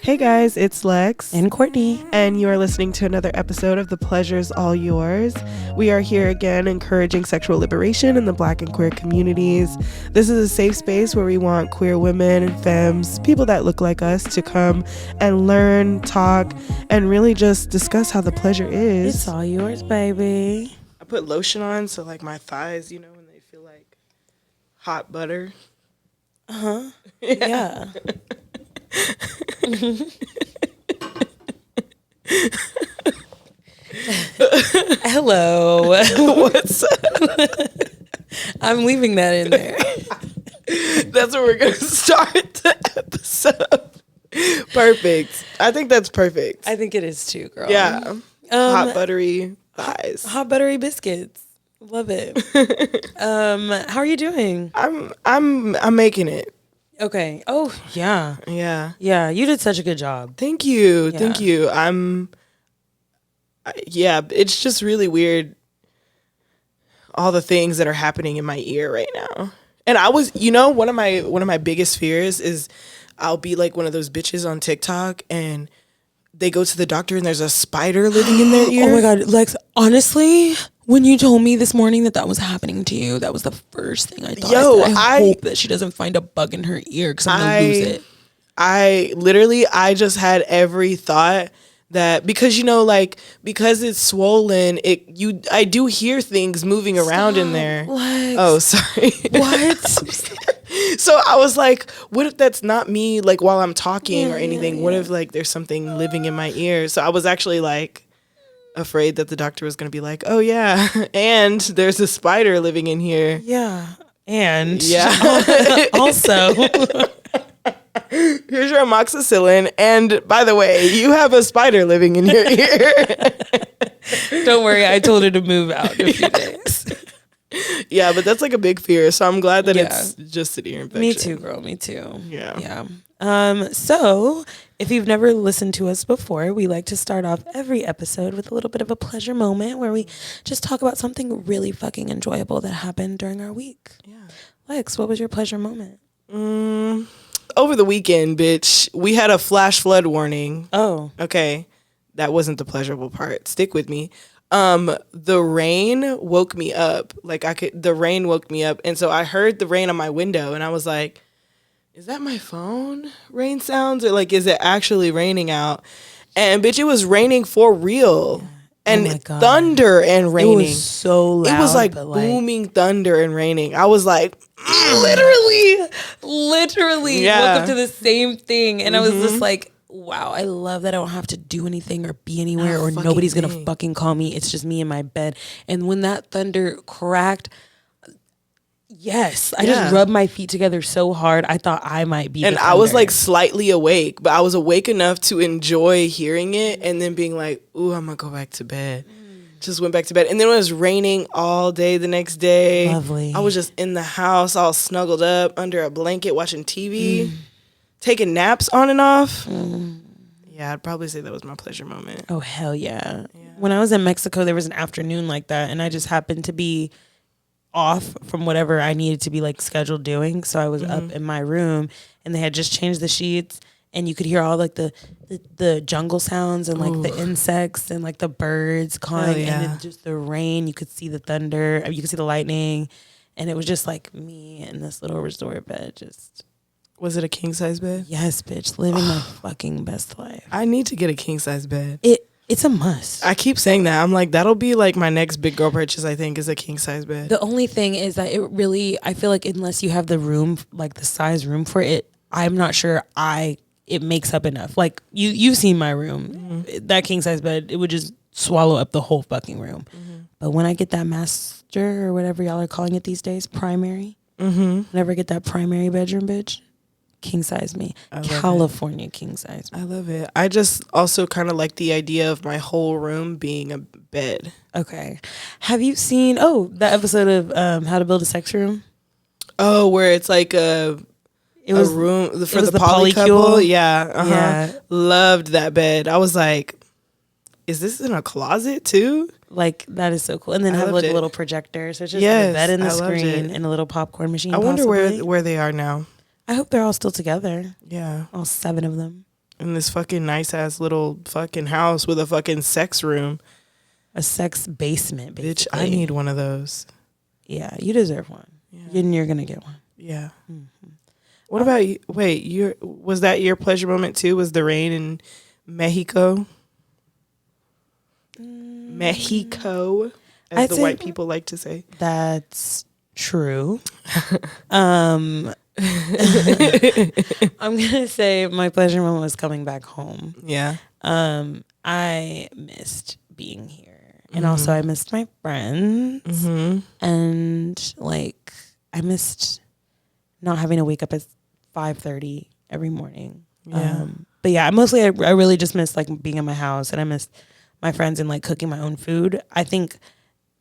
Hey guys, it's Lex and Courtney, and you are listening to another episode of The Pleasure's All Yours. We are here again encouraging sexual liberation in the Black and queer communities. This is a safe space where we want queer women and femmes, people that look like us, to come and learn, talk, and really just discuss how the pleasure is. it's all yours, baby. I put lotion on so like my thighs, you know, when they feel like hot butter. Uh-huh. Yeah. Hello. What's up? I'm leaving that in there. That's where we're going to start the episode. Perfect. I think that's perfect. I think it is too, girl. Yeah. Hot buttery thighs. Hot buttery biscuits. Love it. How are you doing? I'm making it. Okay. Oh, yeah. Yeah. Yeah, you did such a good job. Thank you. Yeah. Thank you. Yeah, it's just really weird, all the things that are happening in my ear right now. And I was, you know, one of my biggest fears is I'll be like one of those bitches on TikTok and they go to the doctor and there's a spider living in their ear. Oh my God, Lex, honestly, when you told me this morning that was happening to you, that was the first thing I thought. Yo, I hope that she doesn't find a bug in her ear because I'm going to lose it. I just had every thought that, because, you know, like, because it's swollen, I do hear things moving around in there. Lex. Oh, sorry. What? So I was like, what if that's not me, like, while I'm talking or anything? What if, like, there's something living in my ear? So I was actually, like, afraid that the doctor was going to be like, oh, yeah, and there's a spider living in here. Yeah. And also, here's your amoxicillin. And by the way, you have a spider living in your ear. Don't worry. I told her to move out in a few days. Yeah, but that's like a big fear. So I'm glad that it's just an ear infection. Me too, girl. Me too. Yeah. So if you've never listened to us before, we like to start off every episode with a little bit of a pleasure moment where we just talk about something really fucking enjoyable that happened during our week. Yeah. Lex, what was your pleasure moment? Over the weekend, bitch, we had a flash flood warning. Oh. Okay. That wasn't the pleasurable part. Stick with me. The rain woke me up. The rain woke me up. And so I heard the rain on my window and I was like, is that my phone rain sounds? Or like, is it actually raining out? And bitch, it was raining for real. Yeah. And thunder and raining. It was so loud. It was like booming thunder and raining. I was like, literally woke up to the same thing. And I was just like, wow, I love that I don't have to do anything or be anywhere or nobody's going to fucking call me. It's just me in my bed. And when that thunder cracked, yes, I just rubbed my feet together so hard. I thought I might be. And I was like slightly awake, but I was awake enough to enjoy hearing it and then being like, ooh, I'm going to go back to bed. Just went back to bed. And then it was raining all day the next day. Lovely. I was just in the house all snuggled up under a blanket watching TV. Taking naps on and off. Yeah, I'd probably say that was my pleasure moment. Oh, hell yeah. When I was in Mexico, there was an afternoon like that, and I just happened to be off from whatever I needed to be like scheduled doing. So I was up in my room, and they had just changed the sheets, and you could hear all like the jungle sounds and like the insects and like the birds calling, and then just the rain. You could see the thunder, you could see the lightning, and it was just like me in this little resort bed just... Was it a king size bed? Yes, bitch. Living my fucking best life. I need to get a king size bed. It's a must. I keep saying that. I'm like, that'll be like my next big girl purchase, I think, is a king size bed. The only thing is that I feel like unless you have the room, like the size room for it, I'm not sure it makes up enough. Like you've seen my room. That king size bed, it would just swallow up the whole fucking room. But when I get that master or whatever y'all are calling it these days, primary, whenever I get that primary bedroom, bitch, king size me. California king size me. I love it. I just also kind of like the idea of my whole room being a bed. Okay. Have you seen that episode of How to Build a Sex Room? Oh, where it's like a room for the poly couple. Yeah. Yeah. Loved that bed. I was like, is this in a closet too? Like, that is so cool. And then have like a little projector. So it's just a bed in the screen and a little popcorn machine. I wonder where they are now. I hope they're all still together. Yeah. All 7 of them. In this fucking nice ass little fucking house with a fucking sex room. A sex basement, basically. Bitch, I need one of those. Yeah, you deserve one. Yeah. And you're gonna get one. Yeah. Mm-hmm. What about you? Wait, was that your pleasure moment too? Was the rain in Mexico? Mexico, as the white people like to say. That's true. I'm gonna say my pleasure moment was coming back home. Yeah. I missed being here, and also I missed my friends, and like I missed not having to wake up at 5:30 every morning. Yeah. But yeah, I really just missed like being in my house, and I missed my friends and like cooking my own food. I think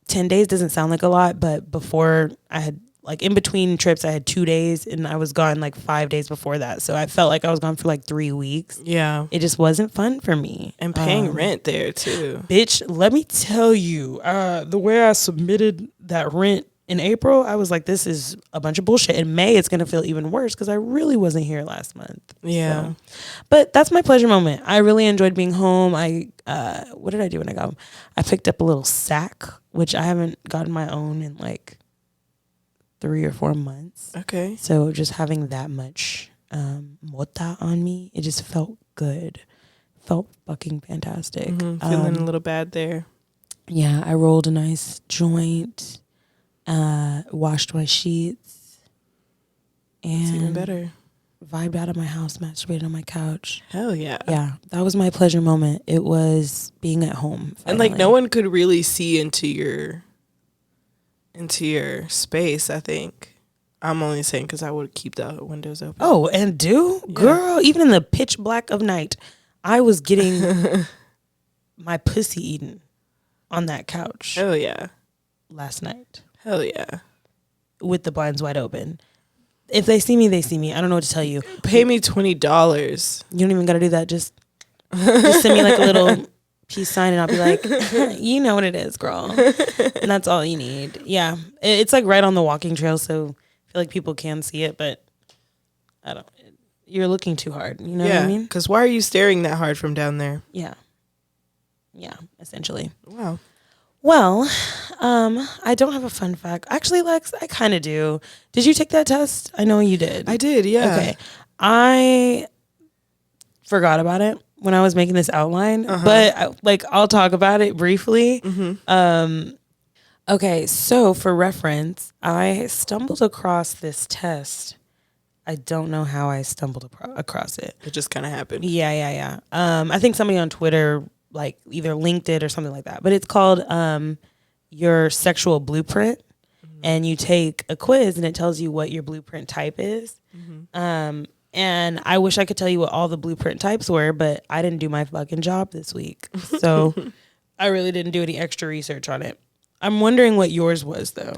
10 days doesn't sound like a lot, but before I had like in between trips, I had 2 days and I was gone like 5 days before that. So I felt like I was gone for like 3 weeks. Yeah. It just wasn't fun for me. And paying rent there too. Bitch, let me tell you, the way I submitted that rent in April, I was like, this is a bunch of bullshit. In May, it's going to feel even worse because I really wasn't here last month. Yeah. So. But that's my pleasure moment. I really enjoyed being home. What did I do when I got home? I picked up a little sack, which I haven't gotten my own in like 3 or 4 months. Okay. So just having that much mota on me, it just felt good. Felt fucking fantastic. Feeling a little bad there. Yeah, I rolled a nice joint. Washed my sheets, and it's even better. Vibed out of my house, masturbated on my couch. Hell yeah. Yeah, that was my pleasure moment. It was being at home. Finally. And like no one could really see into your space, I think. I'm only saying because I would keep the windows open. Oh, and girl, even in the pitch black of night, I was getting my pussy eaten on that couch. Hell yeah. Last night. Hell yeah. With the blinds wide open. If they see me, they see me. I don't know what to tell you. Pay me $20. You don't even got to do that. Just send me like a little peace sign and I'll be like, you know what it is, girl. And that's all you need. Yeah. It's like right on the walking trail. So I feel like people can see it, but you're looking too hard. You know what I mean? Because why are you staring that hard from down there? Yeah. Yeah, essentially. Wow. Well, I don't have a fun fact. Actually, Lex, I kind of do. Did you take that test? I know you did. I did, yeah. Okay. I forgot about it when I was making this outline, but I'll talk about it briefly. Okay, so for reference, I stumbled across this test. I don't know how I stumbled across it. It just kind of happened. Yeah. I think somebody on Twitter like either linked it or something like that. But it's called your sexual blueprint. And you take a quiz and it tells you what your blueprint type is. And I wish I could tell you what all the blueprint types were, but I didn't do my fucking job this week. So I really didn't do any extra research on it. I'm wondering what yours was though.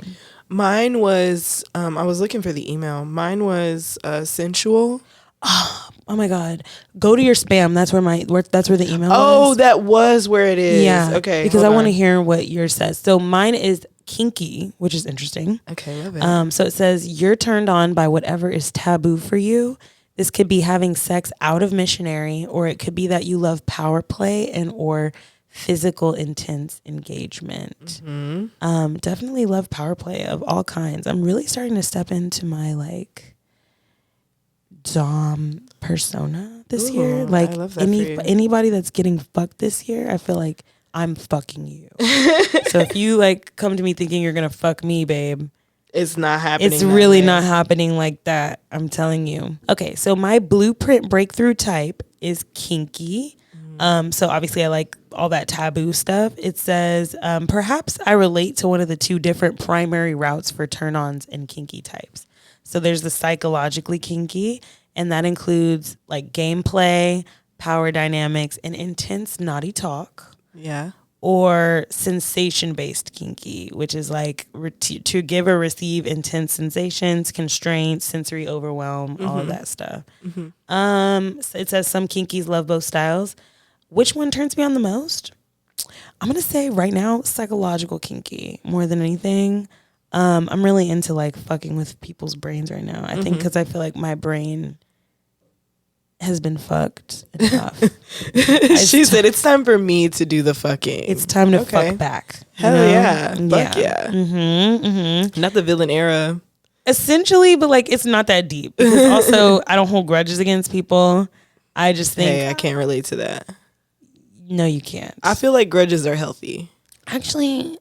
Mine was, I was looking for the email. Mine was sensual. Oh my God. Go to your spam. That's where the email is. Oh, that was where it is. Yeah. Okay. Because I want to hear what yours says. So mine is kinky, which is interesting. Okay, love it. So it says you're turned on by whatever is taboo for you. This could be having sex out of missionary, or it could be that you love power play and or physical intense engagement. Definitely love power play of all kinds. I'm really starting to step into my like dom persona this year. Like I love that anybody that's getting fucked this year, I feel like I'm fucking you. So if you like come to me thinking you're gonna fuck me, babe, it's not happening. It's really not happening like that. I'm telling you. Okay, so my blueprint breakthrough type is kinky. So obviously I like all that taboo stuff. It says, perhaps I relate to one of the two different primary routes for turn-ons and kinky types. So there's the psychologically kinky, and that includes like gameplay, power dynamics, and intense naughty talk. Yeah. Or sensation-based kinky, which is like to give or receive intense sensations, constraints, sensory overwhelm, all of that stuff. So it says some kinkies love both styles. Which one turns me on the most? I'm going to say right now, psychological kinky more than anything. I'm really into like fucking with people's brains right now. I think because I feel like my brain has been fucked enough. She said it's time for me to do the fucking. It's time to fuck back. Hell yeah. Fuck yeah. Not the villain era. Essentially, but like it's not that deep. Because also I don't hold grudges against people. I just think I can't relate to that. No, you can't. I feel like grudges are healthy. Actually,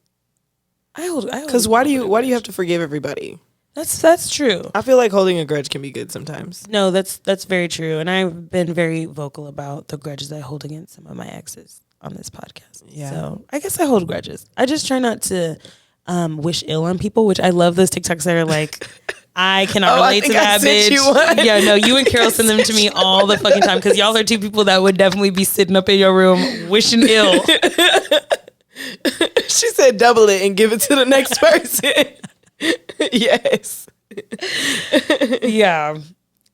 I hold because why do you have to forgive everybody? That's true. I feel like holding a grudge can be good sometimes. No, that's very true. And I've been very vocal about the grudges I hold against some of my exes on this podcast. Yeah. So I guess I hold grudges. I just try not to wish ill on people, which I love those TikToks that are like, I cannot relate to that bitch. Yeah, no, you and Carol send them to me all the fucking time because y'all are two people that would definitely be sitting up in your room wishing ill. She said double it and give it to the next person. Yes. Yeah.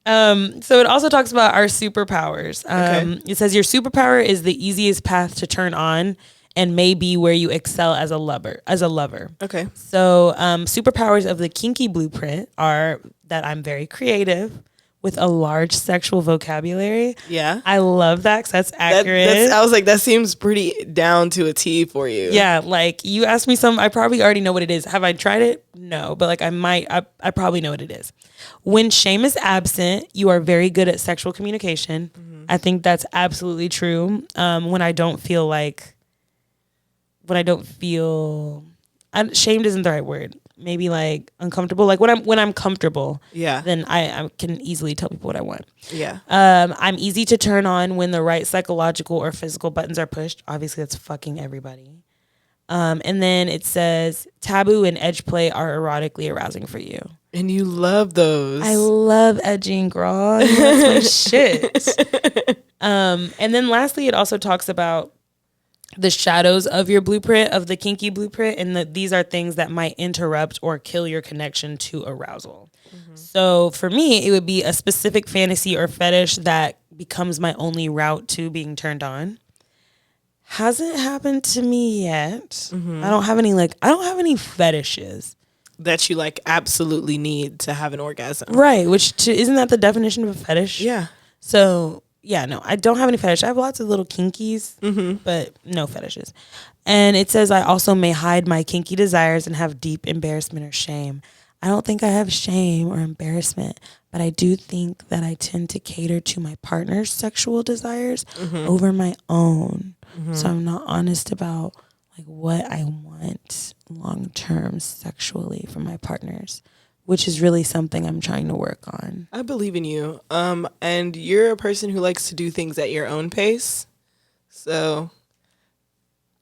So it also talks about our superpowers. It says your superpower is the easiest path to turn on and may be where you excel as a lover. Okay. So superpowers of the kinky blueprint are that I'm very creative with a large sexual vocabulary. Yeah. I love that because that's accurate. I was like, that seems pretty down to a T for you. Yeah. Like you asked me something, I probably already know what it is. Have I tried it? No. But like I probably know what it is. When shame is absent, you are very good at sexual communication. Mm-hmm. I think that's absolutely true. When I don't feel shamed isn't the right word. Maybe like uncomfortable. Like when I'm comfortable, then I can easily tell people what I want. Yeah. I'm easy to turn on when the right psychological or physical buttons are pushed. Obviously, that's fucking everybody. And then it says taboo and edge play are erotically arousing for you. And you love those. I love edging, girl. That's my shit. And then lastly, it also talks about the shadows of your blueprint, of the kinky blueprint, and these are things that might interrupt or kill your connection to arousal. Mm-hmm. So for me, it would be a specific fantasy or fetish that becomes my only route to being turned on. Hasn't happened to me yet. Mm-hmm. I don't have any fetishes that you like absolutely need to have an orgasm. Right, isn't that the definition of a fetish? Yeah. So yeah, no, I don't have any fetish. I have lots of little kinkies, but no fetishes. And it says I also may hide my kinky desires and have deep embarrassment or shame. I don't think I have shame or embarrassment, but I do think that I tend to cater to my partner's sexual desires over my own. So I'm not honest about like what I want long-term sexually from my partners, which is really something I'm trying to work on. I believe in you. And you're a person who likes to do things at your own pace. So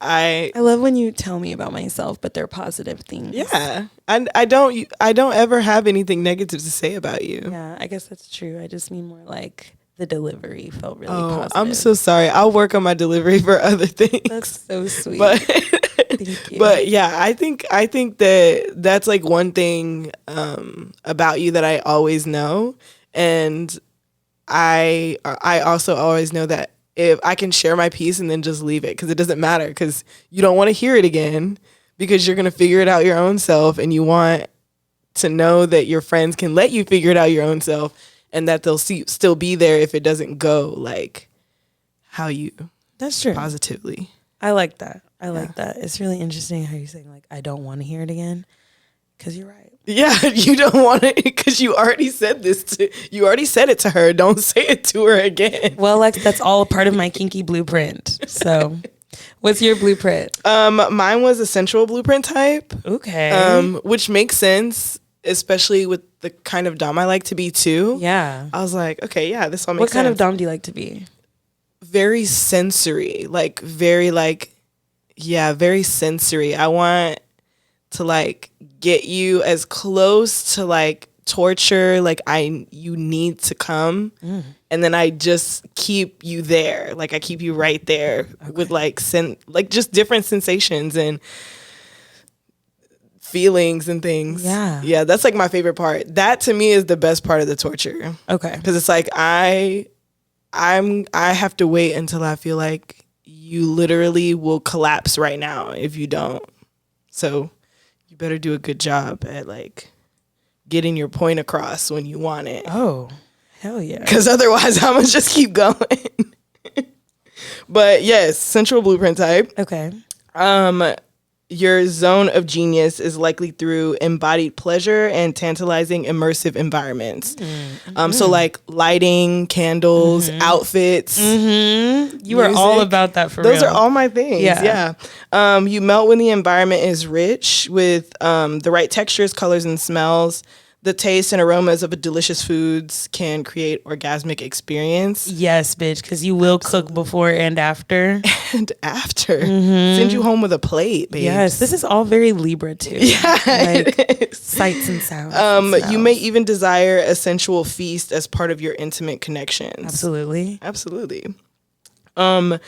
I love when you tell me about myself, but they're positive things. Yeah. I don't ever have anything negative to say about you. Yeah, I guess that's true. I just mean more like the delivery felt really positive. I'm so sorry. I'll work on my delivery for other things. That's so sweet. But thank you. But yeah, I think that's like one thing about you that I always know, and I also always know that if I can share my piece and then just leave it because it doesn't matter because you don't want to hear it again because you're gonna figure it out your own self, and you want to know that your friends can let you figure it out your own self, and that they'll still be there if it doesn't go like how you. That's true. Positively. I like that. I like that. It's really interesting how you're saying like I don't want to hear it again, because you're right. Yeah, you don't want it because you already said it to her. Don't say it to her again. Well, Lex, that's all a part of my kinky blueprint. So, what's your blueprint? Mine was a sensual blueprint type. Okay. Which makes sense, especially with the kind of dom I like to be too. Yeah. I was like, okay, yeah, this all makes sense. What kind of dom do you like to be? Very sensory, like very like, yeah, very sensory. I want to like get you as close to like torture like you need to come, and then I just keep you there, like I keep you right there with like just different sensations and feelings and things. Yeah, that's like my favorite part. That to me is the best part of the torture. Okay, because it's like I have to wait until I feel like you literally will collapse right now if you don't. So you better do a good job at like getting your point across when you want it. Oh, Hell yeah. Because otherwise, I'm going to just keep going. But yes, sensual blueprint type. Okay. Your zone of genius is likely through embodied pleasure and tantalizing immersive environments. So like lighting, candles, outfits. You are all about that for Those real. are all my things. Yeah. You melt when the environment is rich with the right textures, colors, and smells. The taste and aromas of a delicious foods can create orgasmic experience. Yes, bitch, because you will cook before and after. And after. Send you home with a plate, babe. Yes, this is all very Libra too. Yeah, like sights and sounds. You may even desire a sensual feast as part of your intimate connections. Absolutely. And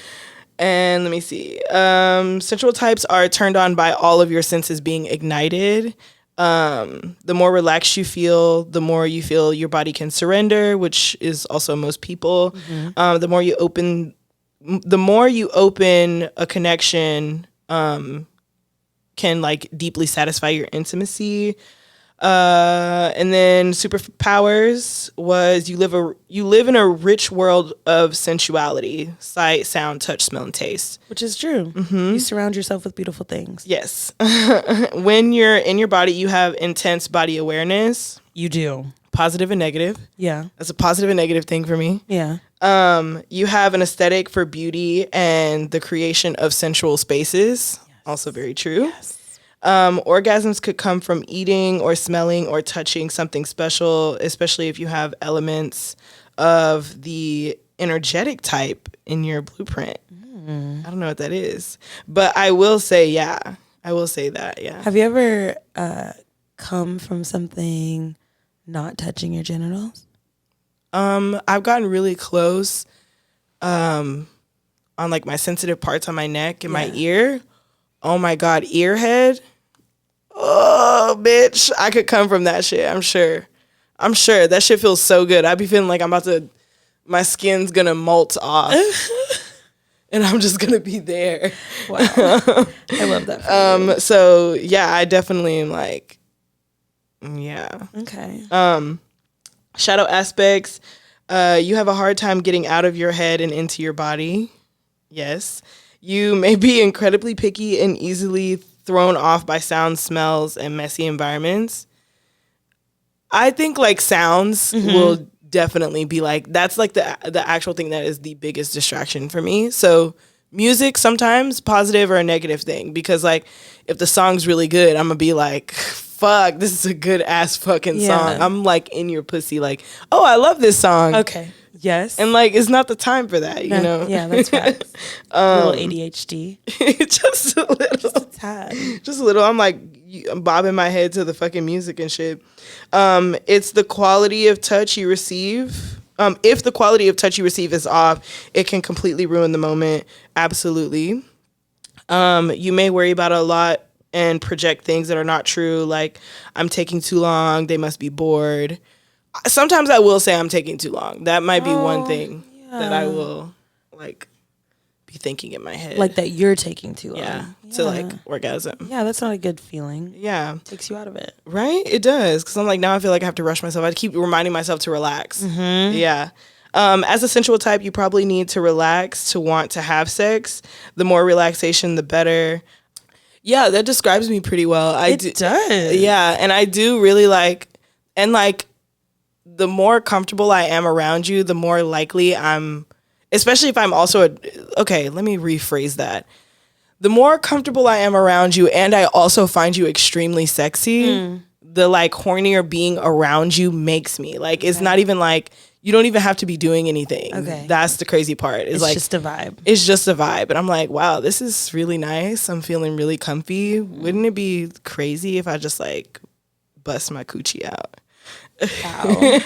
let me see. Sensual types are turned on by all of your senses being ignited. The more relaxed you feel, the more you feel your body can surrender, which is also most people. The more you open a connection, can like deeply satisfy your intimacy. And then superpowers was you live in a rich world of sensuality, sight, sound, touch, smell, and taste. Which is true. You surround yourself with beautiful things. Yes. When you're in your body, you have intense body awareness. You do. Positive and negative. Yeah. That's a positive and negative thing for me. Yeah. You have an aesthetic for beauty and the creation of sensual spaces. Yes. Also very true. Yes. Orgasms could come from eating or smelling or touching something special, especially if you have elements of the energetic type in your blueprint. I don't know what that is, but I will say that. Yeah. Have you ever come from something not touching your genitals? I've gotten really close on like my sensitive parts on my neck and my ear. Oh my God, ear head. Oh, bitch. I could come from that shit, I'm sure. That shit feels so good. I be feeling like my skin's gonna molt off. And I'm just gonna be there. Wow. I love that for you. So yeah, I definitely am like, yeah. Okay. Shadow aspects. You have a hard time getting out of your head and into your body. Yes. You may be incredibly picky and easily thrown off by sounds, smells, and messy environments. I think like sounds will definitely be like, that's like the actual thing that is the biggest distraction for me. So music sometimes positive or a negative thing, because like if the song's really good, I'm gonna be like, fuck, this is a good ass fucking song. I'm like in your pussy like, oh, I love this song. Okay. Yes. And like, it's not the time for that, you know? Yeah, that's right. Little ADHD. Just a little. Just a tad. Just a little. I'm like, I'm bobbing my head to the fucking music and shit. It's the quality of touch you receive. If the quality of touch you receive is off, it can completely ruin the moment. Absolutely. You may worry about it a lot and project things that are not true. Like, I'm taking too long. They must be bored. Sometimes I will say I'm taking too long. That might be one thing that I will like be thinking in my head. Like that you're taking too long. Yeah. To like orgasm. Yeah, that's not a good feeling. Yeah. It takes you out of it. Right? It does. Because I'm like, now I feel like I have to rush myself. I keep reminding myself to relax. Yeah. As a sensual type, you probably need to relax to want to have sex. The more relaxation, the better. Yeah, that describes me pretty well. It does. Yeah. And I do really like, and like, the more comfortable I am around you, the more likely I'm, especially if I'm also okay, let me rephrase that. The more comfortable I am around you and I also find you extremely sexy, the like hornier being around you makes me. Like, it's not even like, you don't even have to be doing anything. Okay. That's the crazy part. It's like, just a vibe. It's just a vibe. And I'm like, wow, this is really nice. I'm feeling really comfy. Wouldn't it be crazy if I just like bust my coochie out? Wow.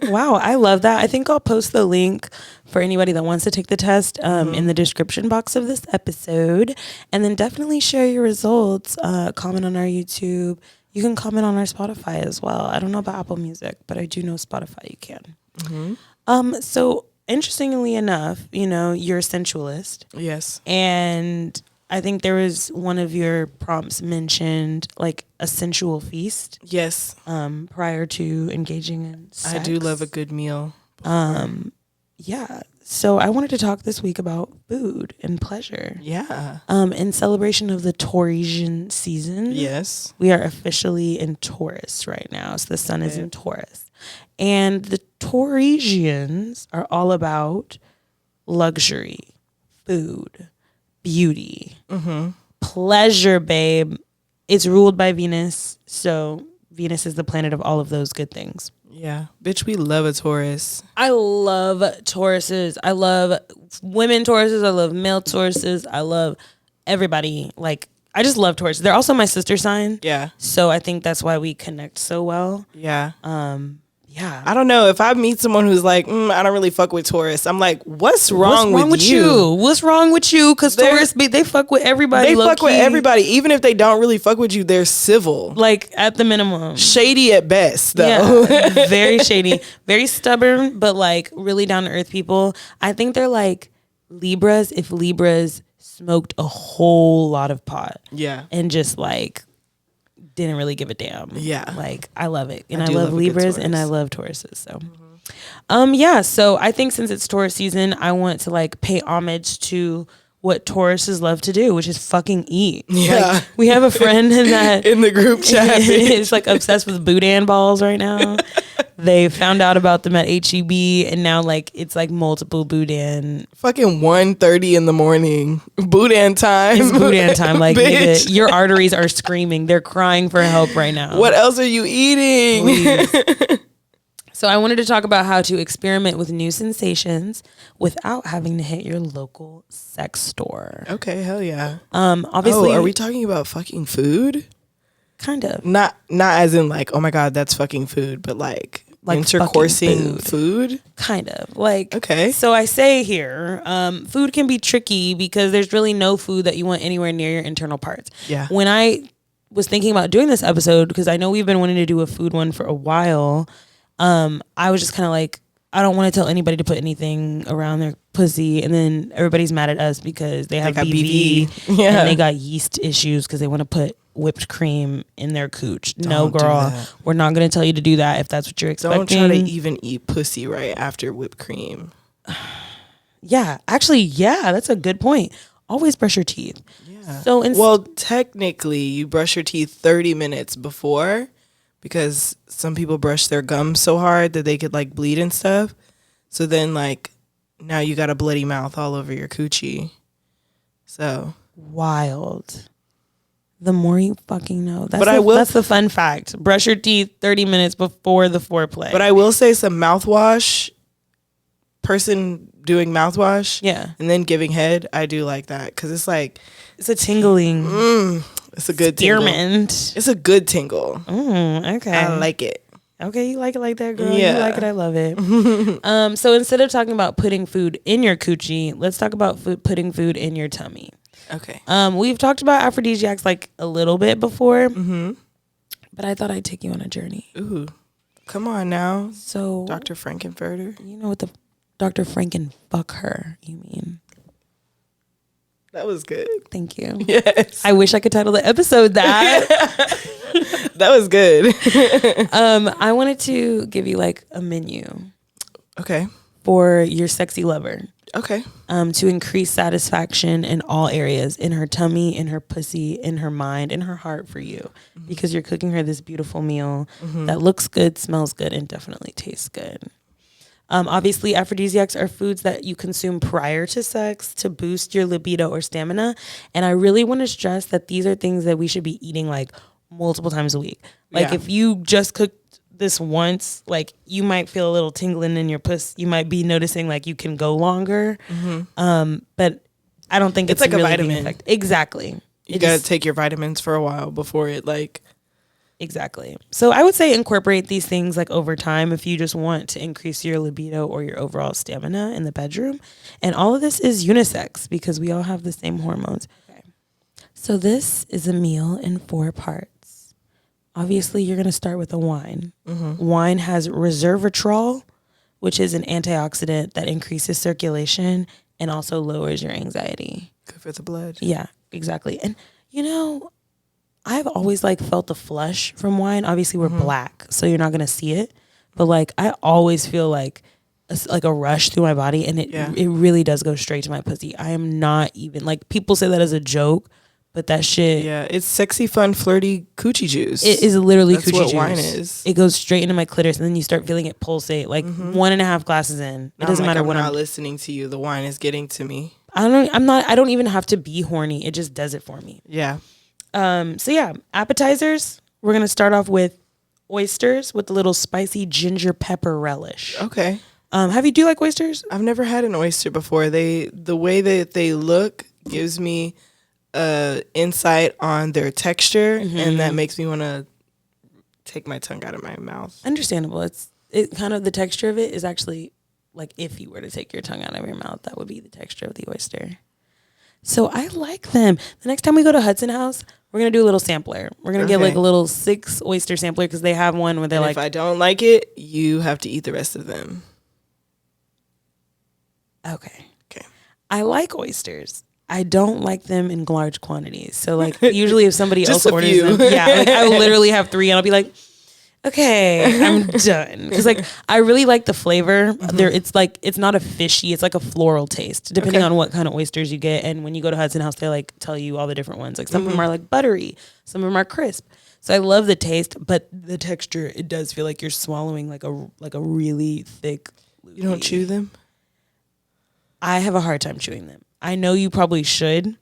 Wow, I love that. I think I'll post the link for anybody that wants to take the test in the description box of this episode. And then definitely share your results. Comment on our YouTube. You can comment on our Spotify as well. I don't know about Apple Music, but I do know Spotify you can. So interestingly enough, you know, you're a sensualist. Yes. And I think there was one of your prompts mentioned like a sensual feast. Yes. Prior to engaging in sex. I do love a good meal. Yeah. So I wanted to talk this week about food and pleasure. Yeah. In celebration of the Taurasian season. Yes. We are officially in Taurus right now. So the sun is in Taurus. And the Taurasians are all about luxury, food, beauty, pleasure, babe. It's ruled by Venus. So Venus is the planet of all of those good things. Yeah. Bitch, we love a Taurus. I love Tauruses. I love women Tauruses. I love male Tauruses. I love everybody. Like, I just love Tauruses. They're also my sister sign. Yeah. So I think that's why we connect so well. Yeah. Yeah. I don't know. If I meet someone who's like, I don't really fuck with Taurus, I'm like, what's wrong with you? What's wrong with you? Because Taurus, they fuck with everybody. They fuck with everybody. Even if they don't really fuck with you, they're civil. Like, at the minimum. Shady at best, though. Yeah, very shady. Very stubborn, but like really down to earth people. I think they're like Libras if Libras smoked a whole lot of pot. Yeah. And just like didn't really give a damn. Yeah. Like, I love it. And I do love love a good Libras Taurus. and I love Tauruses. So yeah, so I think since it's Taurus season, I want to like pay homage to what Tauruses love to do, which is fucking eat. Yeah. Like, we have a friend that in the group chat is like obsessed with boudin balls right now. They found out about them at HEB and now like it's like multiple boudin. Fucking 1:30 in the morning. Boudin time. It's boudin time. Like, Bitch. nigga, your arteries are screaming. They're crying for help right now. What else are you eating? So I wanted to talk about how to experiment with new sensations without having to hit your local sex store. Okay, hell yeah. Obviously, are we talking about fucking food? kind of Not as in like, oh my god, that's fucking food, but like intercoursing fucking food. kind of like, Okay. So I say here, food can be tricky because there's really no food that you want anywhere near your internal parts. Yeah. When I was thinking about doing this episode, because I know we've been wanting to do a food one for a while, I was just kind of like, I don't want to tell anybody to put anything around their pussy, and then everybody's mad at us because they have BV, Yeah. and they got yeast issues because they want to put whipped cream in their cooch. No, Don't do girl, that. we're not going to tell you to do that if that's what you're expecting. Don't try to even eat pussy right after whipped cream. Yeah, actually, yeah, that's a good point. Always brush your teeth. Yeah. So well, technically, you brush your teeth 30 minutes before, because some people brush their gums so hard that they could like bleed and stuff. So then like now you got a bloody mouth all over your coochie. So wild. The more you fucking know. But That's the fun fact. Brush your teeth 30 minutes before the foreplay. But I will say some mouthwash, person doing mouthwash, yeah, and then giving head, I do like that because it's like it's a tingling. It's a good tingle. Spearmint. It's a good tingle. Okay. I like it. Okay, you like it like that, girl. Yeah. You like it, I love it. So instead of talking about putting food in your coochie, let's talk about putting food in your tummy. Okay. We've talked about aphrodisiacs like a little bit before, but I thought I'd take you on a journey. Ooh, come on now. So Dr. Frankenfurter. You know what the Dr. Frankenfucker you mean? That was good. Thank you. Yes. I wish I could title the episode that. That was good. I wanted to give you like a menu. Okay. For your sexy lover. Okay. To increase satisfaction in all areas, in her tummy, in her pussy, in her mind, in her heart for you. Because you're cooking her this beautiful meal that looks good, smells good, and definitely tastes good. Obviously, aphrodisiacs are foods that you consume prior to sex to boost your libido or stamina. And I really want to stress that these are things that we should be eating like multiple times a week. Like if you just cooked this once, like you might feel a little tingling in your puss. You might be noticing like you can go longer. But I don't think it's like really a vitamin. effect. Exactly. You got to take your vitamins for a while before it like. Exactly. So I would say incorporate these things like over time if you just want to increase your libido or your overall stamina in the bedroom. And all of this is unisex because we all have the same hormones. Okay. So this is a meal in 4 parts. Obviously, you're going to start with a wine. Wine has resveratrol, which is an antioxidant that increases circulation and also lowers your anxiety. Good for the blood. Yeah. exactly. And I've always like felt the flush from wine. Obviously, we're black, so you're not gonna see it. But like, I always feel like a rush through my body, and it really does go straight to my pussy. I am not even like, people say that as a joke, but that shit. Yeah, it's sexy, fun, flirty coochie juice. It is literally That's coochie what juice. wine is. It goes straight into my clitoris, and then you start feeling it pulsate. Like 1.5 glasses in, it doesn't matter when I'm not listening to you. The wine is getting to me. I don't even have to be horny. It just does it for me. Yeah. So yeah, appetizers. We're gonna start off with oysters with a little spicy ginger pepper relish. Okay. Do you like oysters? I've never had an oyster before. The way that they look gives me insight on their texture, and that makes me want to take my tongue out of my mouth. Understandable. It kind of, the texture of it is actually like, if you were to take your tongue out of your mouth, that would be the texture of the oyster. So I like them. The next time we go to Hudson House, we're going to do a little sampler. We're going to get like a little 6 oyster sampler, because they have one where they're if I don't like it, you have to eat the rest of them. Okay. I like oysters. I don't like them in large quantities. So like, usually if somebody else orders them, like I will literally have 3 and I'll be like, okay, I'm done. Because like, I really like the flavor. It's like, it's not a fishy, it's like a floral taste, depending on what kind of oysters you get. And when you go to Hudson House, they like tell you all the different ones. Like some of them are like buttery, some of them are crisp. So I love the taste, but the texture, it does feel like you're swallowing like a really thick loogie. You don't chew them? I have a hard time chewing them. I know you probably should,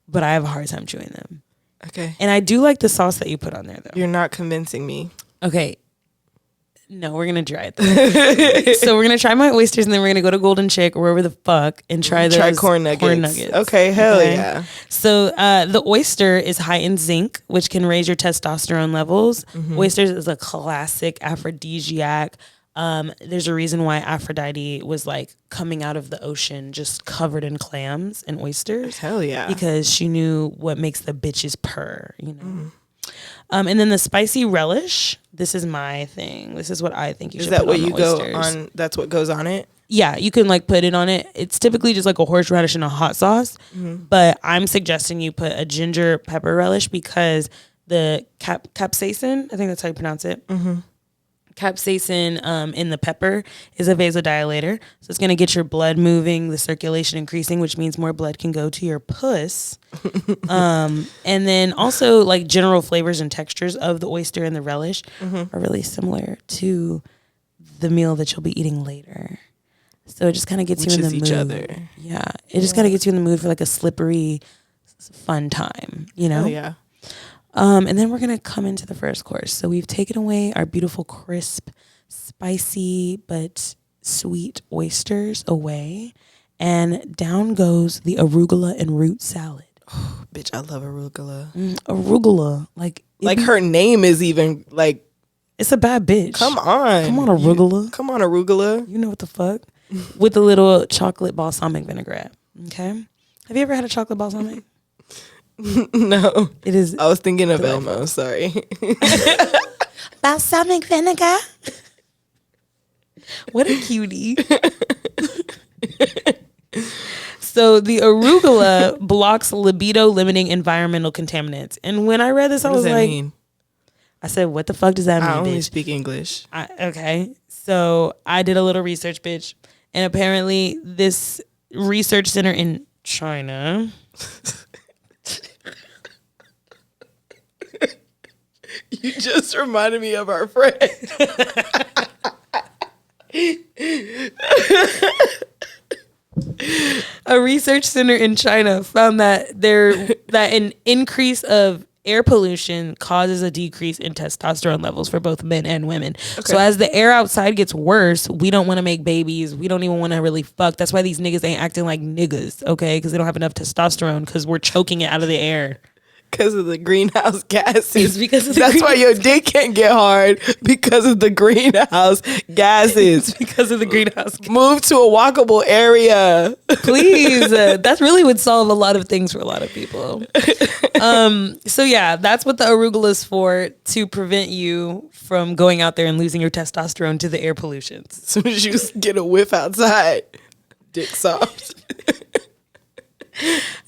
but I have a hard time chewing them. Okay. And I do like the sauce that you put on there, though. You're not convincing me. Okay. No, we're going to try it, though. So we're going to try my oysters, and then we're going to go to Golden Chick or wherever the fuck and try corn nuggets. Okay, hell yeah. So the oyster is high in zinc, which can raise your testosterone levels. Oysters is a classic aphrodisiac. There's a reason why Aphrodite was like coming out of the ocean just covered in clams and oysters. Hell yeah. Because she knew what makes the bitches purr, And then the spicy relish, this is my thing. This is what I think you should put on oysters. Is that what you go on? That's what goes on it? Yeah, you can like put it on it. It's typically just like a horseradish and a hot sauce. But I'm suggesting you put a ginger pepper relish, because the capsaicin, I think that's how you pronounce it. Capsaicin in the pepper is a vasodilator. So it's going to get your blood moving, the circulation increasing, which means more blood can go to your puss. And then also like general flavors and textures of the oyster and the relish are really similar to the meal that you'll be eating later. So it just kind of gets you in the mood. Each other. Yeah. It just kind of gets you in the mood for like a slippery, fun time, Oh, yeah. And then we're going to come into the first course. So we've taken away our beautiful, crisp, spicy, but sweet oysters away. And down goes the arugula and root salad. Oh, bitch, I love arugula. Arugula. Like her name is even like... It's a bad bitch. Come on. Come on, arugula. Come on, arugula. You know what the fuck? With a little chocolate balsamic vinaigrette. Okay? Have you ever had a chocolate balsamic? No, it is. I was thinking of Elmo. Sorry. Balsamic vinegar. What a cutie. So the arugula blocks libido limiting environmental contaminants. And when I read this, I was like, mean? I said, what the fuck does that mean? I only speak English. Okay. So I did a little research, bitch. And apparently this research center in China You just reminded me of our friend. A research center in China found that an increase of air pollution causes a decrease in testosterone levels for both men and women. Okay. So as the air outside gets worse, we don't want to make babies. We don't even want to really fuck. That's why these niggas ain't acting like niggas, okay? Because they don't have enough testosterone, because we're choking it out of the air. Because of the greenhouse gases. That's why your dick can't get hard, because of the greenhouse gases. Because of the greenhouse gases. Move to a walkable area. Please. That really would solve a lot of things for a lot of people. So yeah, that's what the arugula is for, to prevent you from going out there and losing your testosterone to the air pollution. As soon as you get a whiff outside, dick soft.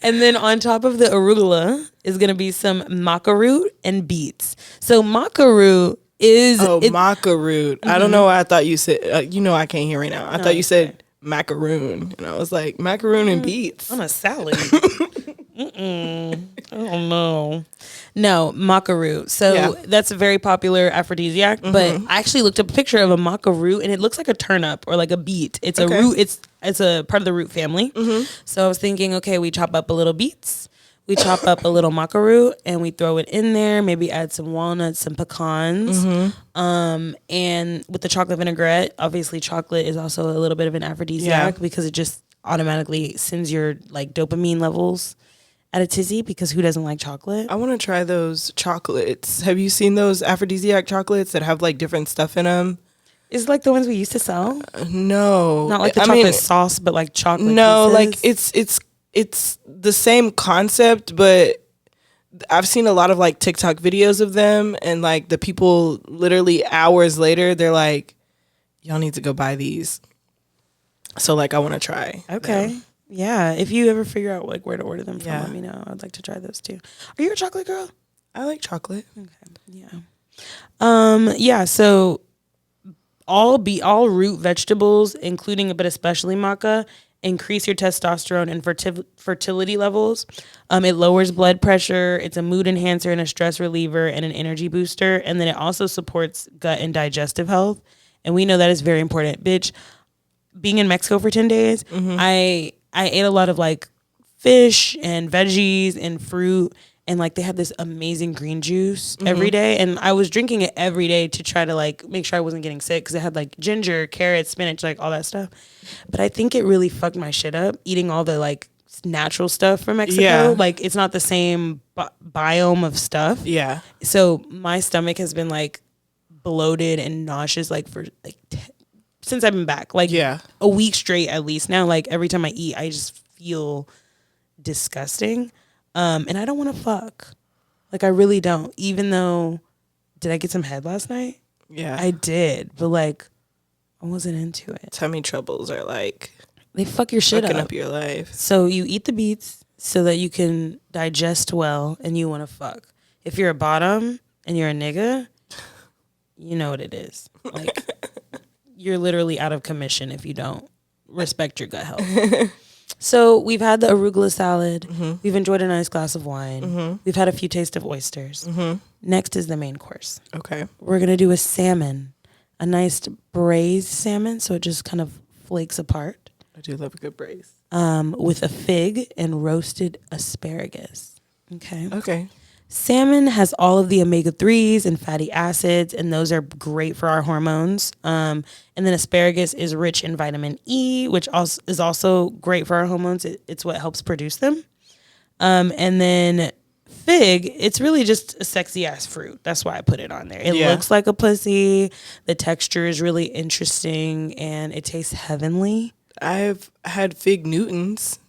And then on top of the arugula is going to be some maca root and beets. So maca root is... maca root. I don't know why I thought you said... I can't hear right now. I thought you said macaroon. And I was like, macaroon and beets. On a salad. I don't know. No, maca root. So that's a very popular aphrodisiac. But I actually looked up a picture of a maca root, and it looks like a turnip or like a beet. It's a root. It's a part of the root family. So I was thinking, okay, we chop up a little beets. We chop up a little maca root and we throw it in there. Maybe add some walnuts, some pecans. And with the chocolate vinaigrette, obviously chocolate is also a little bit of an aphrodisiac because it just automatically sends your like dopamine levels at a tizzy, because who doesn't like chocolate? I want to try those chocolates. Have you seen those aphrodisiac chocolates that have like different stuff in them? Is it like the ones we used to sell? No. Not like the chocolate sauce, but like chocolate No, pieces? like it's the same concept, but I've seen a lot of like TikTok videos of them, and like the people literally hours later, they're like, y'all need to go buy these. So like I want to try. Okay. them. Yeah. If you ever figure out like where to order them from, let me know. I'd like to try those too. Are you a chocolate girl? I like chocolate. Okay. Yeah. Yeah, so all root vegetables, including but especially maca, increase your testosterone and fertility levels. It lowers blood pressure. It's a mood enhancer and a stress reliever and an energy booster. And then it also supports gut and digestive health. And we know that is very important. Bitch, being in Mexico for 10 days, I ate a lot of like fish and veggies and fruit. And like they had this amazing green juice every day. And I was drinking it every day to try to like make sure I wasn't getting sick, because it had like ginger, carrots, spinach, like all that stuff. But I think it really fucked my shit up eating all the like natural stuff from Mexico. Yeah. Like it's not the same biome of stuff. Yeah. So my stomach has been like bloated and nauseous like for like since I've been back. Like a week straight at least. Now like every time I eat, I just feel disgusting. And I don't want to fuck. Like, I really don't. Even though, did I get some head last night? Yeah. I did. But, like, I wasn't into it. Tummy troubles are like... They fuck your shit fucking up your life. So you eat the beets so that you can digest well and you want to fuck. If you're a bottom and you're a nigga, you know what it is. Like, you're literally out of commission if you don't respect your gut health. So we've had the arugula salad. We've enjoyed a nice glass of wine. We've had a few tastes of oysters. Next is the main course. Okay. We're going to do a salmon, a nice braised salmon, so it just kind of flakes apart. I do love a good braise. With a fig and roasted asparagus. Okay. Okay. Salmon has all of the omega-3s and fatty acids, and those are great for our hormones. And then asparagus is rich in vitamin E, which is also great for our hormones. It's what helps produce them. And then fig, it's really just a sexy-ass fruit. That's why I put it on there. It looks like a pussy. The texture is really interesting, and it tastes heavenly. I've had fig Newtons.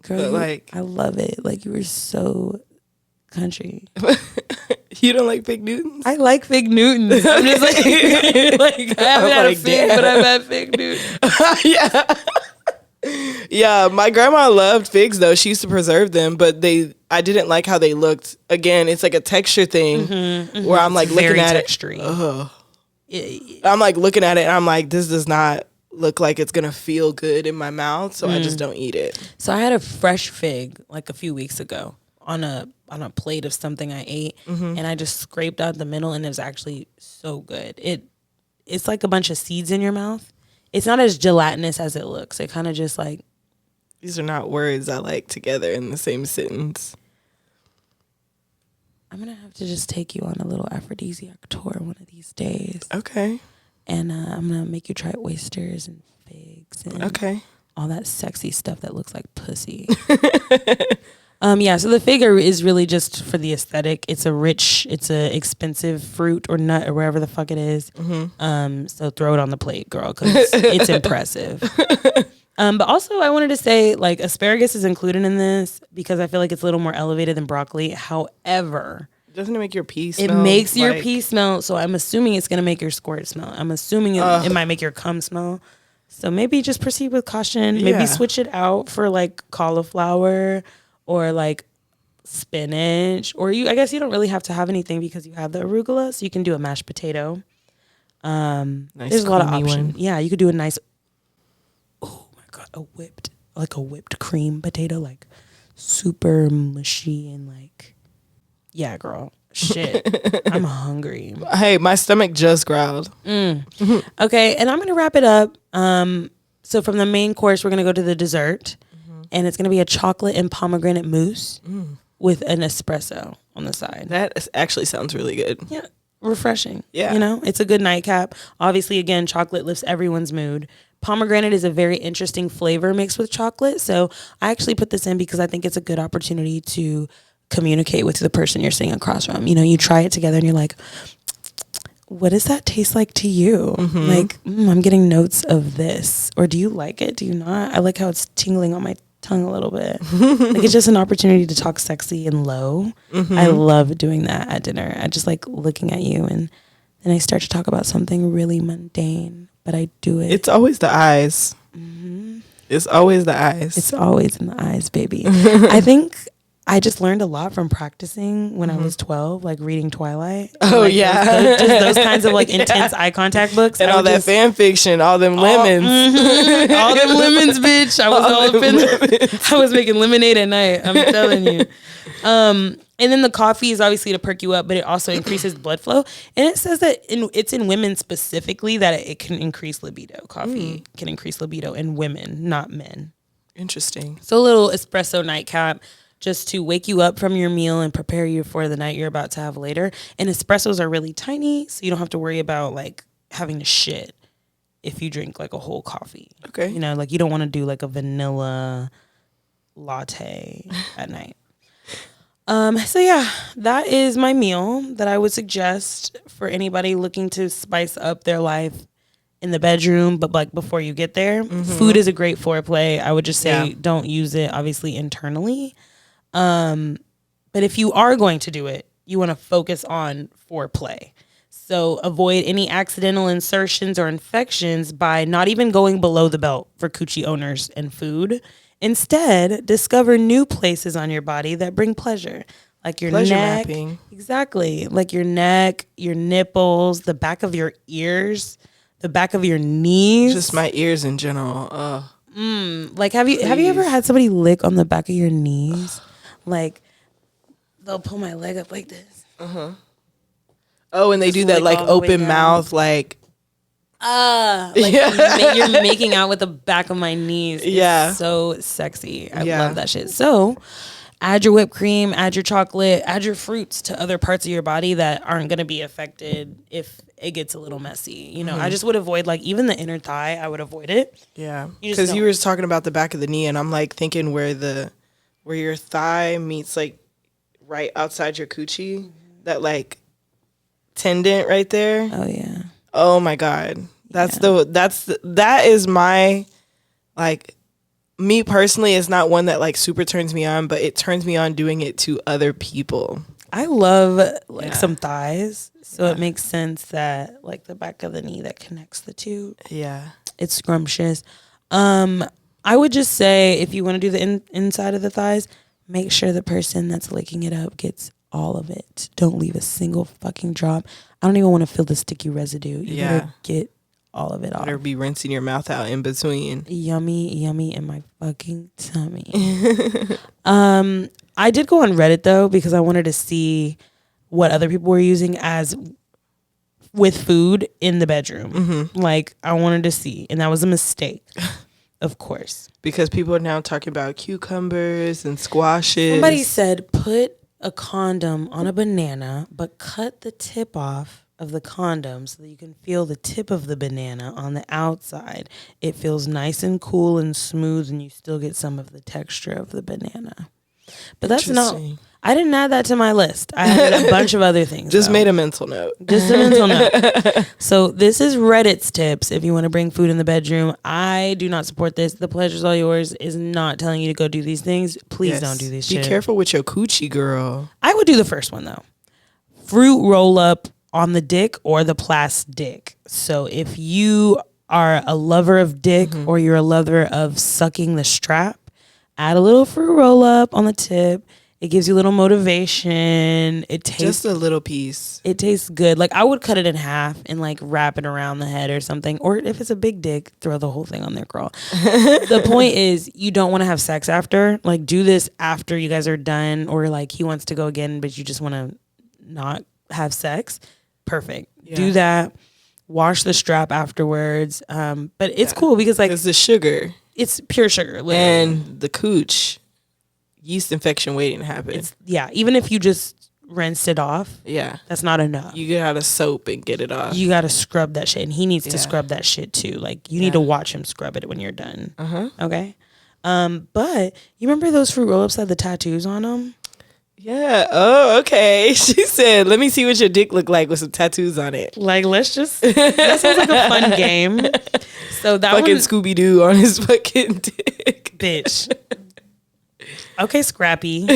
Girl, I love it. Like, you were so... country. You don't like fig Newtons? I like fig Newtons. I'm just like, like I haven't had a fig, but I've had fig Newtons. Yeah, my grandma loved figs though. She used to preserve them, but I didn't like how they looked. Again, it's like a texture thing where I'm like looking at it. I'm like looking at it and I'm like, this does not look like it's gonna feel good in my mouth, so I just don't eat it. So I had a fresh fig like a few weeks ago on a plate of something I ate, and I just scraped out the middle, and it was actually so good. It's like a bunch of seeds in your mouth. It's not as gelatinous as it looks. It kind of just like... These are not words I like together in the same sentence. I'm going to have to just take you on a little aphrodisiac tour one of these days. Okay. And I'm going to make you try oysters and figs and all that sexy stuff that looks like pussy. So the fig is really just for the aesthetic. It's a expensive fruit or nut or wherever the fuck it is. So throw it on the plate, girl, because it's impressive. But also I wanted to say, like, asparagus is included in this because I feel like it's a little more elevated than broccoli. However, doesn't it make your pee smell? It makes your pee smell. So I'm assuming it's going to make your squirt smell. I'm assuming it might make your cum smell. So maybe just proceed with caution. Maybe Yeah. switch it out for like cauliflower or like spinach, or I guess you don't really have to have anything because you have the arugula, so you can do a mashed potato. Nice, There's a lot of options. one. Yeah, you could do a nice, oh my God, a whipped cream potato, like super mushy and like, yeah, girl. Shit. I'm hungry. Hey, my stomach just growled. Okay, and I'm going to wrap it up. So from the main course, we're going to go to the dessert, and it's going to be a chocolate and pomegranate mousse with an espresso on the side. That actually sounds really good. Yeah, refreshing. Yeah. You know, it's a good nightcap. Obviously, again, chocolate lifts everyone's mood. Pomegranate is a very interesting flavor mixed with chocolate. So I actually put this in because I think it's a good opportunity to communicate with the person you're sitting across from. You know, you try it together and you're like, what does that taste like to you? Like, I'm getting notes of this. Or do you like it? Do you not? I like how it's tingling on my tongue a little bit. Like, it's just an opportunity to talk sexy and low. I love doing that at dinner. I just like looking at you, and then I start to talk about something really mundane, but I do it. It's always the eyes. It's always the eyes. It's always in the eyes, baby. I think I just learned a lot from practicing when I was 12, like reading Twilight. Oh, like yeah. those kinds of like intense eye contact books. And all that fan fiction, all them lemons. All them lemons, bitch. I was all up in I was making lemonade at night. I'm telling you. And then the coffee is obviously to perk you up, but it also increases blood flow. And it says that it's in women specifically that it can increase libido. Coffee can increase libido in women, not men. Interesting. So a little espresso nightcap just to wake you up from your meal and prepare you for the night you're about to have later. And espressos are really tiny, so you don't have to worry about like having to shit if you drink like a whole coffee. Okay. You know, like you don't want to do like a vanilla latte at night. So yeah, that is my meal that I would suggest for anybody looking to spice up their life in the bedroom, but like before you get there. Food is a great foreplay. I would just say don't use it obviously internally. But if you are going to do it, you want to focus on foreplay. So avoid any accidental insertions or infections by not even going below the belt for coochie owners and food. Instead, discover new places on your body that bring pleasure, like your Pleasure neck. mapping. Exactly, like your neck, your nipples, the back of your ears, the back of your knees. Just my ears in general. Like, have you ever had somebody lick on the back of your knees? Like, they'll pull my leg up like this. Oh, and they do that like all the way open down. mouth, like You're making out with the back of my knees. Yeah. It's so sexy. I Yeah. love that shit. So add your whipped cream, add your chocolate, add your fruits to other parts of your body that aren't going to be affected if it gets a little messy. You know, I just would avoid like even the inner thigh. I would avoid it. yeah. You just Because you don't- were talking about the back of the knee, and I'm like thinking where your thigh meets like right outside your coochie, that like tendon right there. Oh yeah. Oh my God. That is my, like, me personally is not one that like super turns me on, but it turns me on doing it to other people. I love like some thighs. So it makes sense that like the back of the knee that connects the two. Yeah. It's scrumptious. I would just say if you want to do the inside of the thighs, make sure the person that's licking it up gets all of it. Don't leave a single fucking drop. I don't even want to feel the sticky residue. You better get all of it off. Better be rinsing your mouth out in between. Yummy, yummy in my fucking tummy. I did go on Reddit though because I wanted to see what other people were using as with food in the bedroom. Like I wanted to see, and that was a mistake. Of course. Because people are now talking about cucumbers and squashes. Somebody said put a condom on a banana, but cut the tip off of the condom so that you can feel the tip of the banana on the outside. It feels nice and cool and smooth, and you still get some of the texture of the banana. But that's not... Interesting. I didn't add that to my list. I added a bunch of other things. Just though. made a mental note. Just a mental note. So this is Reddit's tips if you want to bring food in the bedroom. I do not support this. The pleasure's all yours is not telling you to go do these things. Please Yes. don't do these Be shit. careful with your coochie, girl. I would do the first one though. Fruit roll up on the dick or the plastic. So if you are a lover of dick or you're a lover of sucking the strap, add a little fruit roll up on the tip. It gives you a little motivation. It tastes just a little piece. It tastes good. Like I would cut it in half and like wrap it around the head or something. Or if it's a big dick, throw the whole thing on there, girl. The point is you don't want to have sex after. Like do this after you guys are done, or like he wants to go again, but you just want to not have sex. Perfect. Yeah. Do that. Wash the strap afterwards. But it's cool because like it's the sugar. It's pure sugar. Literally. And the cooch. Yeast infection waiting to happen. Even if you just rinsed it off, that's not enough. You get out a soap and get it off. You got to scrub that shit, and he needs to scrub that shit too. Like you need to watch him scrub it when you're done. Okay. But you remember those fruit roll-ups that had the tattoos on them? Yeah. Oh, okay. She said, "Let me see what your dick look like with some tattoos on it." Like, let's just. That sounds like a fun game. So that fucking Scooby Doo on his fucking dick, bitch. Okay, Scrappy.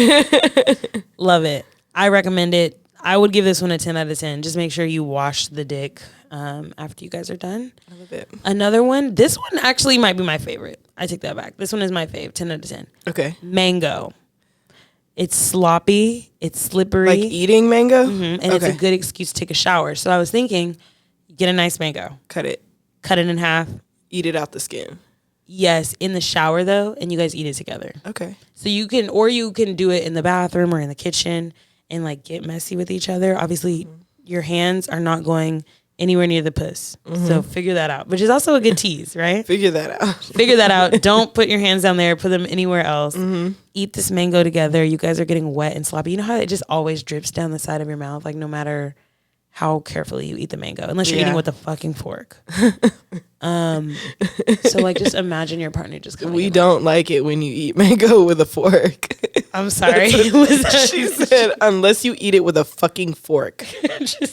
Love it. I recommend it. I would give this one a 10 out of 10. Just make sure you wash the dick after you guys are done. I love it. Another one. This one actually might be my favorite. I take that back. This one is my fave. 10 out of 10. Okay. Mango. It's sloppy. It's slippery. Like eating mango? And it's a good excuse to take a shower. So I was thinking, get a nice mango. Cut it in half. Eat it out the skin. Yes, in the shower though, and you guys eat it together. Okay. So you can do it in the bathroom or in the kitchen and like get messy with each other. Obviously, your hands are not going anywhere near the puss. So figure that out, which is also a good tease, right? Figure that out. Don't put your hands down there. Put them anywhere else. Eat this mango together. You guys are getting wet and sloppy. You know how it just always drips down the side of your mouth, like no matter how carefully you eat the mango, unless you're eating with a fucking fork. So like just imagine your partner just coming. We don't like it when you eat mango with a fork. I'm sorry. She said, unless you eat it with a fucking fork.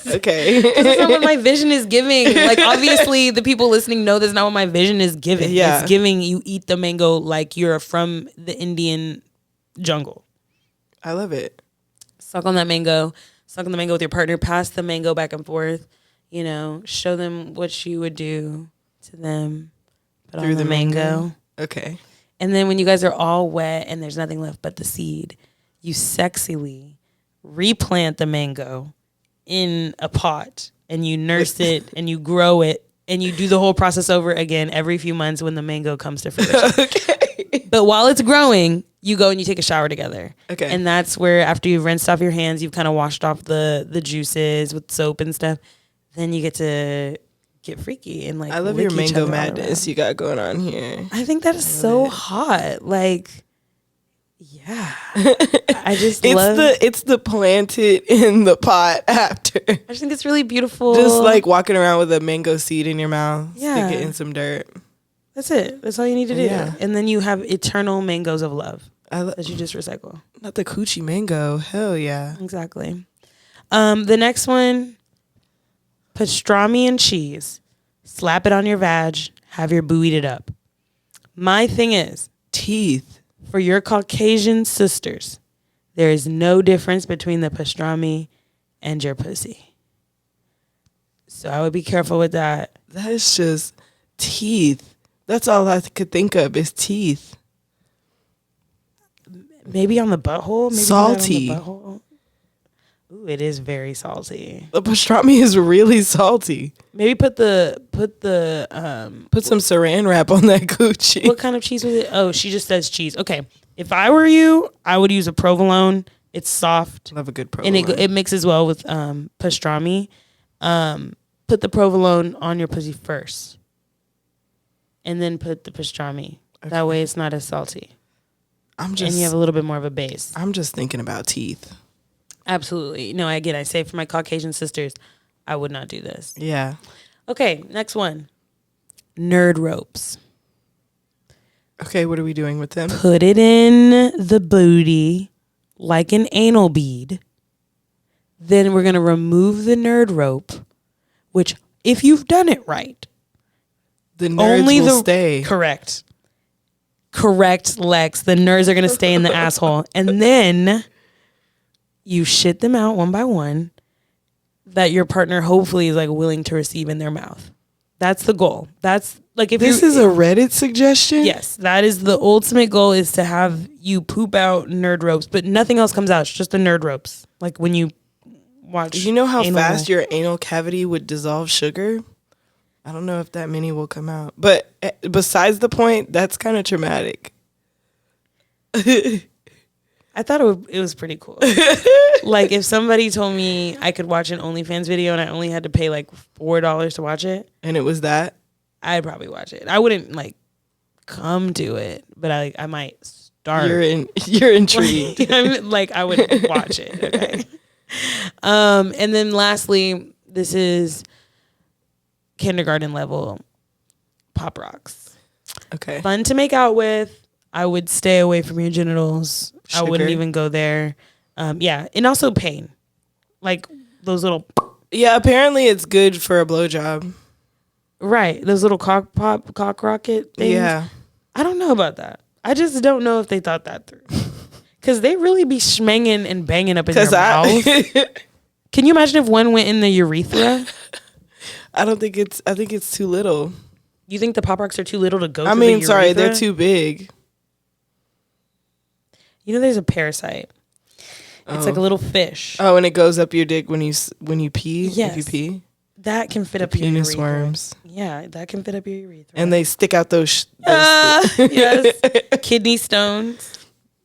Okay. That's not what my vision is giving. Like obviously the people listening know that's not what my vision is giving. Yeah. It's giving you eat the mango like you're from the Indian jungle. I love it. Suck on that mango. Suck on the mango with your partner. Pass the mango back and forth. You know, show them what you would do to them. But through on the mango. Okay. And then when you guys are all wet and there's nothing left but the seed, you sexily replant the mango in a pot and you nurse it and you grow it and you do the whole process over again every few months when the mango comes to fruition. Okay. But while it's growing, you go and you take a shower together. Okay. And that's where after you've rinsed off your hands, you've kind of washed off the juices with soap and stuff. Then you get to get freaky and like. I love your mango madness you got going on here. I think that is so hot. Like, yeah. I just love it's the planted in the pot after. I just think it's really beautiful. Just like walking around with a mango seed in your mouth. Yeah. Stick it in some dirt. That's it. That's all you need to do. Yeah. And then you have eternal mangoes of love that you just recycle. Not the coochie mango. Hell yeah. Exactly. The next one, pastrami and cheese. Slap it on your vag. Have your boo eat it up. My thing is, teeth. For your Caucasian sisters, there is no difference between the pastrami and your pussy. So I would be careful with that. That is just teeth. That's all I could think of is teeth. Maybe on the butthole. Maybe salty. On the butthole. Ooh, it is very salty. The pastrami is really salty. Maybe put some saran wrap on that coochie. What kind of cheese was it? Oh, she just says cheese. Okay. If I were you, I would use a provolone. It's soft. Love a good provolone. And it mixes well with pastrami. Put the provolone on your pussy first. And then put the pastrami. Okay. That way it's not as salty. And you have a little bit more of a base. I'm just thinking about teeth. Absolutely. No, I say for my Caucasian sisters, I would not do this. Yeah. Okay, next one. Nerd ropes. Okay, what are we doing with them? Put it in the booty like an anal bead. Then we're going to remove the nerd rope, which if you've done it right, the nerds will stay. Correct, Lex. The nerds are going to stay in the asshole. And then you shit them out one by one that your partner hopefully is like willing to receive in their mouth. That's the goal. That's like if this is a Reddit suggestion. Yes, that is the ultimate goal, is to have you poop out nerd ropes, but nothing else comes out. It's just the nerd ropes. Like when you watch. You know how fast your anal cavity would dissolve sugar? I don't know if that many will come out. But besides the point, that's kind of traumatic. I thought it was pretty cool. Like if somebody told me I could watch an OnlyFans video and I only had to pay like $4 to watch it, and it was that, I'd probably watch it. I wouldn't like come to it, but I might start. You're intrigued. Like I would watch it. Okay. And then lastly, this is kindergarten level pop rocks. Okay. Fun to make out with. I would stay away from your genitals. Sugar. I wouldn't even go there. Yeah, and also pain, like those little. Yeah, apparently it's good for a blowjob. Right, those little cock rocket things. Yeah, I don't know about that. I just don't know if they thought that through, because they really be schmanging and banging up in your mouth. Can you imagine if one went in the urethra? I think it's too little. You think the pop rocks are too little to go? I mean, sorry, they're too big. You know, there's a parasite. It's like a little fish. Oh, and it goes up your dick when you pee. Yes. If you pee, that can fit up your penis urethra. worms. Yeah, that can fit up your urethra. And they stick out those. Yes, kidney stones.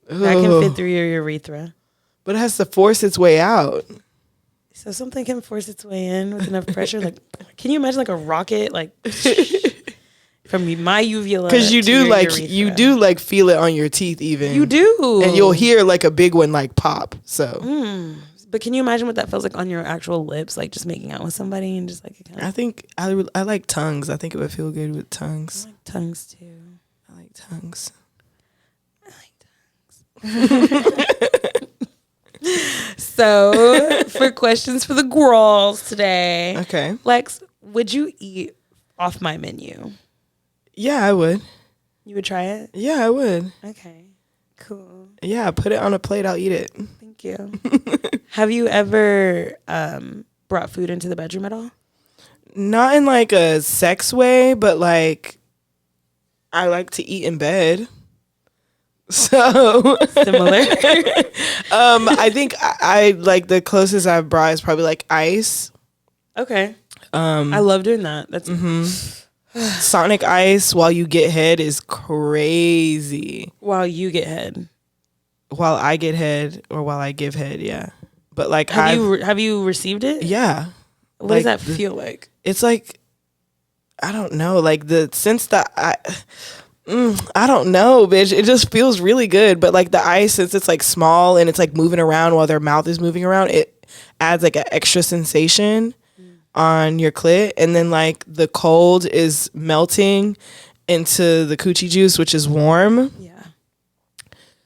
That can fit through your urethra. But it has to force its way out. So something can force its way in with enough pressure. Like, can you imagine like a rocket, like from my uvula? Because you do urethra. like feel it on your teeth even. You do, and you'll hear like a big one like pop. So, but can you imagine what that feels like on your actual lips, like just making out with somebody and just like it kind of. I think I like tongues. I think it would feel good with tongues. I like tongues too. I like tongues. So, for questions for the Gworls today. Okay. Lex, would you eat off my menu? Yeah, I would. You would try it? Yeah, I would. Okay. Cool. Yeah, put it on a plate. I'll eat it. Thank you. Have you ever brought food into the bedroom at all? Not in like a sex way, but like I like to eat in bed. So similar. I think I like the closest I've brought is probably like ice. Okay. I love doing that. That's Sonic ice while you get head is crazy. While you get head. While I get head or while I give head, yeah. But like have you received it? Yeah. What does that feel like? It's like I don't know, like the sense that I don't know, bitch. It just feels really good. But like the ice, since it's like small and it's like moving around while their mouth is moving around, it adds like an extra sensation on your clit. And then like the cold is melting into the coochie juice, which is warm. Yeah.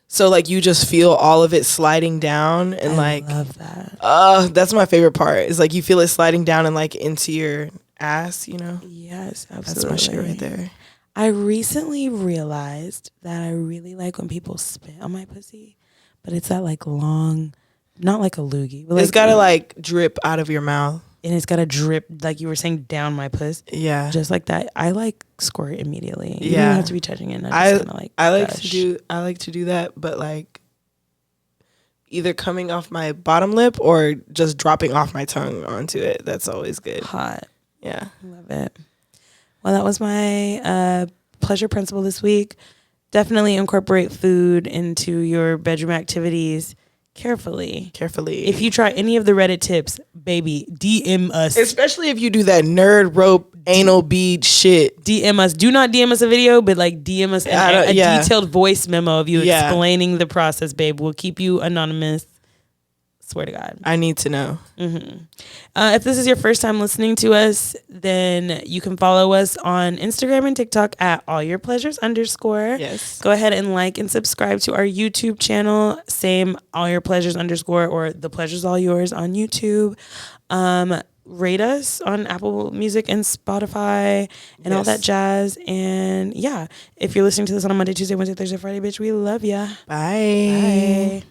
So like you just feel all of it sliding down and I love that. That's my favorite part. Is like you feel it sliding down and like into your ass, you know? Yes, absolutely. That's my shit right there. I recently realized that I really like when people spit on my pussy, but it's that like long, not like a loogie. But it's gotta like drip out of your mouth. And it's gotta drip, like you were saying, down my puss. Yeah. Just like that. I like squirt immediately. You don't have to be touching it. I like to do that, but like either coming off my bottom lip or just dropping off my tongue onto it. That's always good. Hot. Yeah. Love it. Well, that was my pleasure principle this week. Definitely incorporate food into your bedroom activities carefully. If you try any of the Reddit tips, baby, DM us. Especially if you do that nerd rope anal bead shit. DM us. Do not DM us a video, but like DM us a detailed voice memo of you explaining the process, babe. We'll keep you anonymous. Swear to God. I need to know. If this is your first time listening to us, then you can follow us on Instagram and TikTok at allyourpleasures_. Yes. Go ahead and like and subscribe to our YouTube channel. Same allyourpleasures_ or The Pleasure's All Yours on YouTube. Rate us on Apple Music and Spotify and all that jazz. And yeah, if you're listening to this on a Monday, Tuesday, Wednesday, Thursday, Friday, bitch, we love ya. Bye. Bye.